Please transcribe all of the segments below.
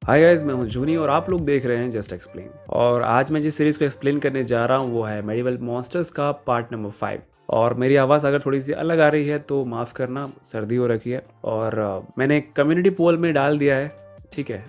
Hi guys, मैं हूं जूनी और आप लोग देख रहे हैं जस्ट एक्सप्लेन। और आज मैं जिस सीरीज़ को एक्सप्लेन करने जा रहा हूं वो है मेडिवल मॉन्स्टर्स का पार्ट नंबर 5। और मेरी आवाज़ अगर थोड़ी सी अलग आ रही है तो माफ़ करना, सर्दी हो रखी है। और मैंने एक कम्युनिटी पोल में डाल दिया है, ठीक है।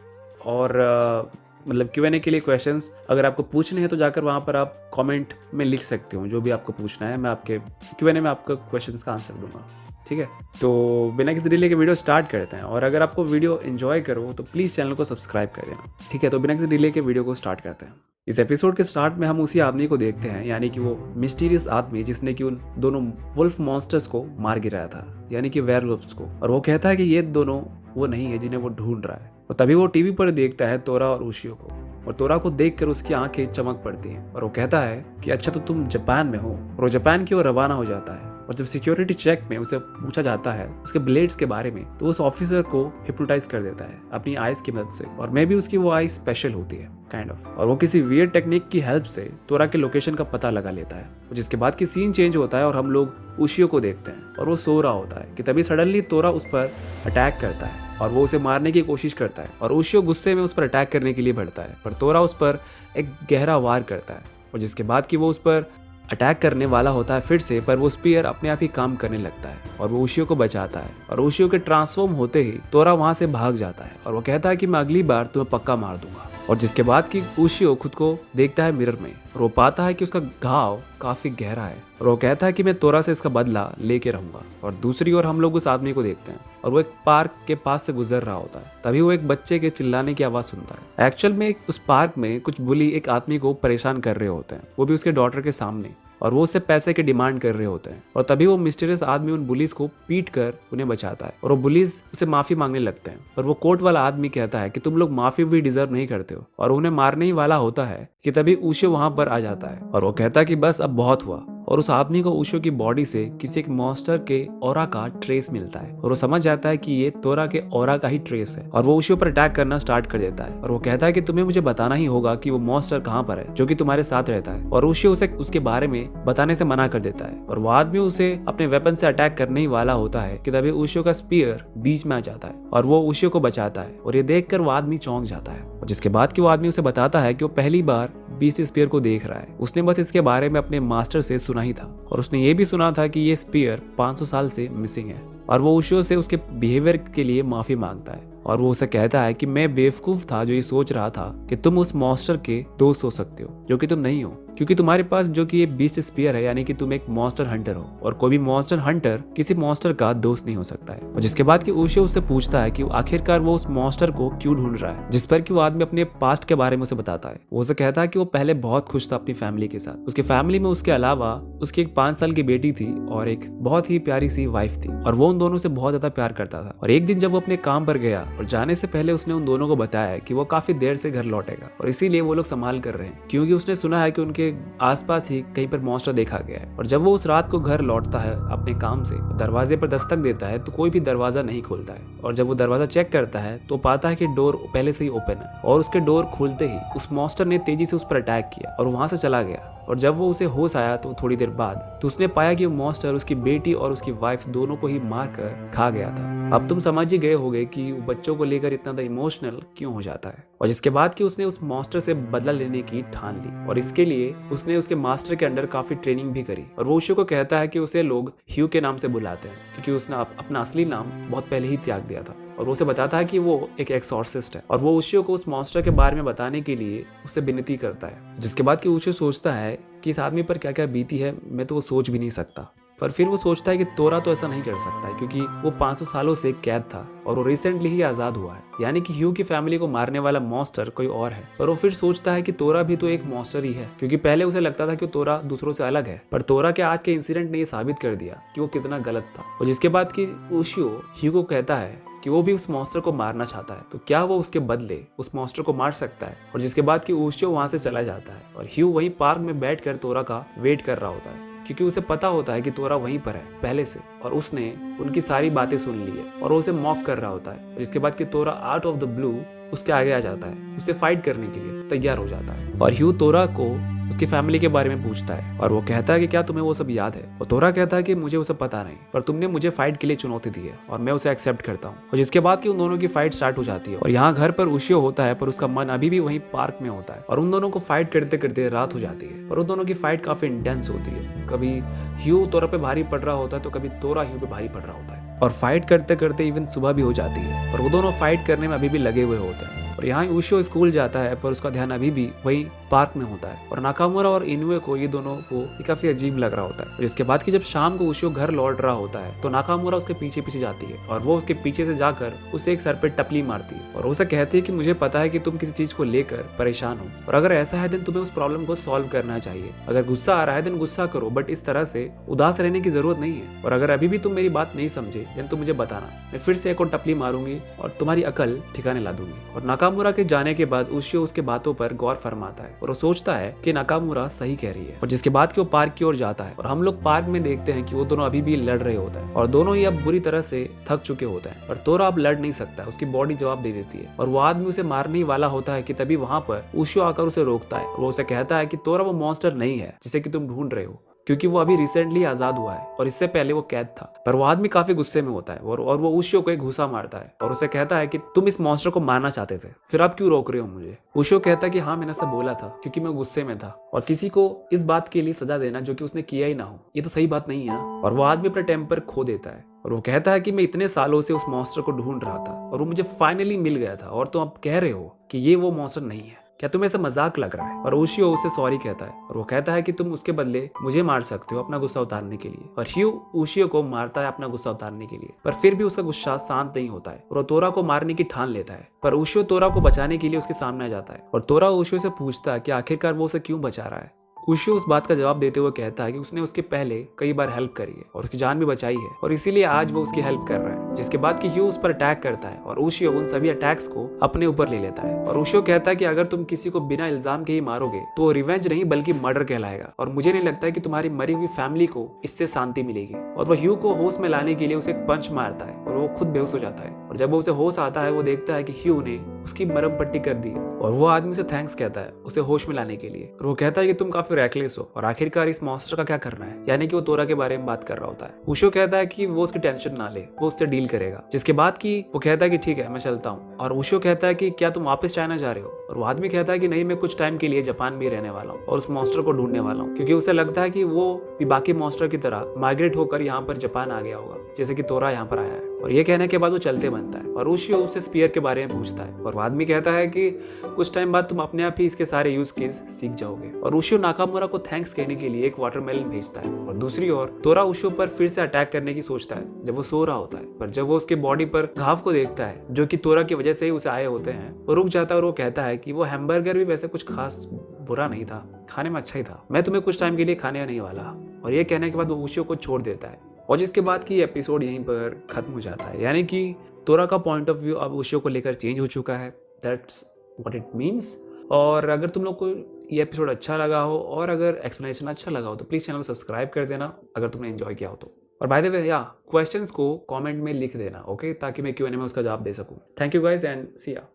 और मतलब Q&A के लिए क्वेश्चंस अगर आपको पूछने हैं तो जाकर वहाँ पर आप कमेंट में लिख सकते हो जो भी आपको पूछना है। मैं आपके Q&A में आपको क्वेश्चंस का आंसर दूंगा, ठीक है। तो बिना किसी डिले के वीडियो स्टार्ट करते हैं। और अगर आपको वीडियो एंजॉय करो तो प्लीज़ चैनल को सब्सक्राइब कर देना, ठीक है। तो बिना किसी डिले के वीडियो को स्टार्ट करते हैं। इस एपिसोड के स्टार्ट में हम उसी आदमी को देखते हैं, यानी कि वो मिस्टीरियस आदमी जिसने कि उन दोनों वुल्फ मॉन्स्टर्स को मार गिराया था, यानी कि वेयरवुल्फ्स को। और वो कहता है कि ये दोनों वो नहीं है जिन्हें वो ढूंढ रहा है। और तभी वो टीवी पर देखता है तोरा और उशियो को। और तोरा को देखकर उसकी आंखें चमक पड़ती हैं और वो कहता है कि अच्छा, तो तुम जापान में हो। और वो जापान की ओर रवाना हो जाता है। और जब सिक्योरिटी चेक में उसे पूछा जाता है उसके ब्लेड्स के बारे में तो उस ऑफिसर को हिप्नोटाइज कर देता है अपनी आइज की मदद से। और मे भी उसकी वो आई स्पेशल होती है काइंड ऑफ। और वो किसी वियर्ड टेक्निक की हेल्प से तोरा के लोकेशन का पता लगा लेता है। जिसके बाद की सीन चेंज होता है और हम लोग उशियो को देखते हैं और वो सो रहा होता है कि तभी सडनली तोरा उस पर अटैक करता है और वो उसे मारने की कोशिश करता है। और उशियो गुस्से में उस पर अटैक करने के लिए बढ़ता है, पर तोरा उस पर एक गहरा वार करता है। और जिसके बाद कि वो उस पर अटैक करने वाला होता है फिर से, पर वो स्पीयर अपने आप ही काम करने लगता है और वो उशियो को बचाता है। और उशियो के ट्रांसफॉर्म होते ही तोरा वहां से भाग जाता है और वो कहता है कि मैं अगली बार तुम्हें पक्का मार दूंगा। और जिसके बाद कि उशियो खुद को देखता है मिरर में और वो पाता है कि उसका घाव काफी गहरा है। और वो कहता है कि मैं तोरा से इसका बदला लेके रहूंगा। और दूसरी ओर हम लोग उस आदमी को देखते हैं और वो एक पार्क के पास से गुजर रहा होता है। तभी वो एक बच्चे के चिल्लाने की आवाज सुनता है। एक्चुअल में उस पार्क में कुछ बुली एक आदमी को परेशान कर रहे होते हैं, वो भी उसके डॉटर के सामने। और वो उससे पैसे की डिमांड कर रहे होते हैं। और तभी वो मिस्टीरियस आदमी उन बुलीज को पीट कर उन्हें बचाता है और वो बुलीज उसे माफी मांगने लगते हैं। पर वो कोट वाला आदमी कहता है कि तुम लोग माफी भी डिजर्व नहीं करते हो, और उन्हें मारने ही वाला होता है कि तभी उशियो वहां पर आ जाता है और वो कहता है कि बस अब बहुत हुआ। और उस आदमी को उशियो की बॉडी से किसी एक मॉन्स्टर के ऑरा का ट्रेस मिलता है और वो समझ जाता है कि ये तोरा के ऑरा का ही ट्रेस है। और वो उशियो पर अटैक करना स्टार्ट कर देता है और वो कहता है कि तुम्हें मुझे बताना ही होगा कि वो मॉन्स्टर कहाँ पर है जो कि तुम्हारे साथ रहता है। और उशियो उसे उसके बारे में बताने से मना कर देता है और वो आदमी उसे अपने वेपन से अटैक करने ही वाला होता है कि तभी उशियो का स्पीयर बीच में आ जाता है और वो उशियो को बचाता है। और ये देखकर वो आदमी चौंक जाता है। और जिसके बाद कि वो आदमी उसे बताता है कि वो पहली बार बीस्ट स्पीयर को देख रहा है। उसने बस इसके बारे में अपने मास्टर से सुना ही था और उसने ये भी सुना था कि ये स्पीयर 500 साल से मिसिंग है। और वो उशियो से उसके बिहेवियर के लिए माफी मांगता है और वो उसे कहता है कि मैं बेवकूफ था जो ये सोच रहा था कि तुम उस मॉन्स्टर के दोस्त हो सकते हो, जो कि तुम नहीं हो, क्योंकि तुम्हारे पास जो कि ये बीस्ट स्पीयर है, यानी कि तुम एक मॉन्स्टर हंटर हो और कोई भी मॉन्स्टर हंटर किसी मॉन्स्टर का दोस्त नहीं हो सकता है। और जिसके बाद कि उशियो उससे पूछता है कि आखिरकार वो उस मॉन्स्टर को क्यों ढूंढ रहा है, जिस पर कि वो आदमी अपने पास्ट के बारे में उसे बताता है। वो उसे कहता है कि वो पहले बहुत खुश था अपनी फैमिली के साथ। उसकी फैमिली में उसके अलावा उसकी एक 5 साल की बेटी थी और एक बहुत ही प्यारी सी वाइफ थी और वो उन दोनों से बहुत ज्यादा प्यार करता था। और एक दिन जब वो अपने काम पर गया और जाने से पहले उसने उन दोनों को बताया कि वो काफी देर से घर लौटेगा और इसीलिए वो लोग संभाल कर रहे हैं, क्योंकि उसने सुना है कि उनके आसपास ही कहीं पर मॉन्स्टर देखा गया है। और जब वो उस रात को घर लौटता है अपने काम से, दरवाजे पर दस्तक देता है तो कोई भी दरवाजा नहीं खोलता है। और जब वो दरवाजा चेक करता है तो पाता है कि डोर पहले से ही ओपन है। और उसके डोर खुलते ही उस मॉन्स्टर ने तेजी से उस पर अटैक किया और वहां से चला गया। और जब वो उसे होश आया तो थोड़ी देर बाद तो उसने पाया कि वो मॉन्स्टर उसकी बेटी और उसकी वाइफ दोनों को ही मार कर खा गया था। अब तुम समझ ही गए होगे कि वो बच्चों को लेकर इतना ज्यादा इमोशनल क्यों हो जाता है। और जिसके बाद कि उसने उस मॉन्स्टर से बदला लेने की ठान ली और इसके लिए उसने उसके मास्टर के अंडर काफी ट्रेनिंग भी करी। और वो उशियो को कहता है कि उसे लोग ह्यू के नाम से बुलाते हैं, क्योंकि उसने अपना असली नाम बहुत पहले ही त्याग दिया था। और वो उसे बताता है कि वो एक एक्सॉर्सिस्ट है और वो उशियो को उस मॉन्स्टर के बारे में बताने के लिए उससे विनती करता है। जिसके बाद कि उशियो सोचता है कि इस आदमी पर क्या क्या बीती है, मैं तो वो सोच भी नहीं सकता। पर फिर वो सोचता है कि तोरा तो ऐसा नहीं कर सकता है, क्योंकि वो 500 सालों से कैद था और वो रिसेंटली ही आजाद हुआ है, यानी कि ह्यू की फैमिली को मारने वाला मॉन्स्टर कोई और है। पर वो फिर सोचता है कि तोरा भी तो एक मॉन्स्टर ही है, क्योंकि पहले उसे लगता था कि तोरा दूसरों से अलग है, पर तोरा के आज के इंसिडेंट ने ये साबित कर दिया कि वो कितना गलत था। और जिसके बाद कि उशियो ह्यू को कहता है कि वो भी उस मॉन्स्टर को मारना चाहता है, तो क्या वो उसके बदले उस मॉन्स्टर को मार सकता है। और जिसके बाद कि उशियो वहां से चला जाता है और ह्यू वहीं पार्क में बैठकर तोरा का वेट कर रहा होता है, क्योंकि उसे पता होता है कि तोरा वहीं पर है पहले से और उसने उनकी सारी बातें सुन ली है और वो उसे मॉक कर रहा होता है। जिसके बाद कि तोरा आउट ऑफ द ब्लू उसके आगे आ जाता है, उसे फाइट करने के लिए तैयार हो जाता है। और ह्यू तोरा को उसकी फैमिली के बारे में पूछता है और वो कहता है कि क्या तुम्हें वो सब याद है। और तोरा कहता है कि मुझे वो सब पता नहीं, पर तुमने मुझे फाइट के लिए चुनौती दी है और मैं उसे एक्सेप्ट करता हूँ। और जिसके बाद कि उन दोनों की फाइट स्टार्ट हो जाती है और यहाँ घर पर उशियो होता है, पर उसका मन अभी भी वहीं पार्क में होता है और उन दोनों को फाइट करते करते रात हो जाती है। और उन दोनों की फाइट काफी इंटेंस होती है। कभी ह्यू तोरा पे भारी पड़ रहा होता है तो कभी तोरा ह्यू पे भारी पड़ रहा होता है और फाइट करते करते इवन सुबह भी हो जाती है। पर वो दोनों फाइट करने में अभी भी लगे हुए होते हैं। और यहाँ उशियो स्कूल जाता है, पर उसका ध्यान अभी भी वही पार्क में होता है। और नाकामुरा और इनुए को ये दोनों को ये काफी अजीब लग रहा होता है। और इसके बाद कि जब शाम को उशियो घर लौट रहा होता है तो नाकामुरा उसके पीछे पीछे जाती है और वो उसके पीछे से जाकर उसे एक सर पे टपली मारती है और उसे कहती है कि मुझे पता है कि तुम किसी चीज को लेकर परेशान हो और अगर ऐसा है दिन तुम्हें उस प्रॉब्लम को सॉल्व करना चाहिए। अगर गुस्सा आ रहा है दिन गुस्सा करो, बट इस तरह से उदास रहने की जरूरत नहीं है। और अगर अभी भी तुम मेरी बात नहीं समझे दिन तुम मुझे बताना, मैं फिर से एक और टपली मारूंगी और तुम्हारी अकल ठिकाने ला दूंगी। और नाकामुरा के जाने के बाद उशियो उसके बातों पर गौर फरमाता है और वो सोचता है कि नाकामुरा सही कह रही है। और जिसके बाद कि वो पार्क की ओर जाता है और हम लोग पार्क में देखते हैं कि वो दोनों अभी भी लड़ रहे होते हैं और दोनों ही अब बुरी तरह से थक चुके होते हैं। पर तोरा अब लड़ नहीं सकता, उसकी बॉडी जवाब दे देती है और वो आदमी उसे मारने ही वाला होता है कि तभी वहां पर उशियो आकर उसे रोकता है और वो उसे कहता है कि तोरा वो मॉन्स्टर नहीं है जिसे कि तुम ढूंढ रहे हो, क्योंकि वो अभी रिसेंटली आजाद हुआ है और इससे पहले वो कैद था। पर वो आदमी काफी गुस्से में होता है और वो उशियो को एक घूसा मारता है और उसे कहता है कि तुम इस मॉन्स्टर को मारना चाहते थे, फिर आप क्यों रोक रहे हो मुझे। उशियो कहता है कि हाँ मैंने सब बोला था क्योंकि मैं गुस्से में था और किसी को इस बात के लिए सजा देना जो कि उसने किया ही ना हो ये तो सही बात नहीं है। और वो आदमी अपना टेम्पर खो देता है और वो कहता है कि मैं इतने सालों से उस मॉन्स्टर को ढूंढ रहा था और वो मुझे फाइनली मिल गया था और तुम अब कह रहे हो कि ये वो मॉन्स्टर नहीं है, क्या तुम्हें ऐसा मजाक लग रहा है। और उशियो उसे सॉरी कहता है और वो कहता है कि तुम उसके बदले मुझे मार सकते हो अपना गुस्सा उतारने के लिए। और ह्यू उशियो को मारता है अपना गुस्सा उतारने के लिए, पर फिर भी उसका गुस्सा शांत नहीं होता है और वो तोरा को मारने की ठान लेता है। पर उशियो तोरा को बचाने के लिए उसके सामने आ जाता है और तोरा उशियो से पूछता है कि आखिरकार वो उसे क्यों बचा रहा है। उशियो उस बात का जवाब देते हुए कहता है कि उसने उसके पहले कई बार हेल्प करी है और उसकी जान भी बचाई है और इसीलिए आज वो उसकी हेल्प कर रहा है। जिसके बाद कि ह्यू उस पर अटैक करता है और उशियो उन सभी अटैक्स को अपने ऊपर ले लेता है। और उशियो कहता है कि अगर तुम किसी को बिना इल्जाम के ही मारोगे तो वो रिवेंज नहीं बल्कि मर्डर कहलाएगा और मुझे नहीं लगता है कि तुम्हारी मरी हुई फैमिली को इससे शांति मिलेगी। और वो ह्यू को होश में लाने के लिए उसे एक पंच मारता है और वो खुद बेहोश हो जाता है। और जब वो उसे होश आता है वो देखता है कि ह्यू ने उसकी मरहम पट्टी कर दी और वो आदमी उसे थैंक्स कहता है उसे होश में लाने के लिए। और वो कहता है कि तुम काफी रैकलेस हो और आखिरकार इस मॉन्स्टर का क्या करना है, यानी कि वो तोरा के बारे में बात कर रहा होता है। उशियो कहता है कि वो उसकी टेंशन ना ले, वो उससे डील करेगा। जिसके बाद कि वो कहता है कि ठीक है मैं चलता हूँ। और उशियो कहता है कि क्या तुम वापस चाइना जा रहे हो। और वो आदमी कहता है कि नहीं मैं कुछ टाइम के लिए जापान भी रहने वाला हूँ और उस मॉन्स्टर को ढूंढने वाला हूँ, क्योंकि उसे लगता है कि वो भी बाकी मॉन्स्टर की तरह माइग्रेट होकर यहाँ पर जापान आ गया होगा जैसे कि तोरा यहाँ पर आया है। और ये कहने के बाद वो चलते बनता है और उशियो उससे स्पीयर के बारे में पूछता है और वो आदमी कहता है कि कुछ टाइम बाद तुम अपने आप ही इसके सारे यूज केस सीख जाओगे। और उशियो नाकामुरा को थैंक्स कहने के लिए एक वाटरमेलन भेजता है। और दूसरी ओर तोरा उशियो पर फिर से अटैक करने की सोचता है जब वो सो रहा होता है, पर जब वो उसके बॉडी पर घाव को देखता है जो कि तोरा की वजह से ही उसे आए होते हैं वो रुक जाता है और वो कहता है कि वो हैमबर्गर भी वैसे कुछ खास बुरा नहीं था, खाने में अच्छा ही था, मैं तुम्हें कुछ टाइम के लिए खाने नहीं वाला। और ये कहने के बाद वो उशियो को छोड़ देता है और जिसके बाद की एपिसोड यहीं पर खत्म हो जाता है। यानी कि तोरा का पॉइंट ऑफ व्यू अब उशियो को लेकर चेंज हो चुका है। That's what it means. और अगर तुम लोग को ये एपिसोड अच्छा लगा हो और अगर एक्सप्लेनेशन अच्छा लगा हो तो प्लीज़ चैनल को सब्सक्राइब कर देना अगर तुमने एंजॉय किया हो तो। और बाय द वे क्वेश्चंस को कमेंट में लिख देना, ओके, ताकि मैं Q&A में उसका जवाब दे सकूं। थैंक यू गाइज एंड सी या।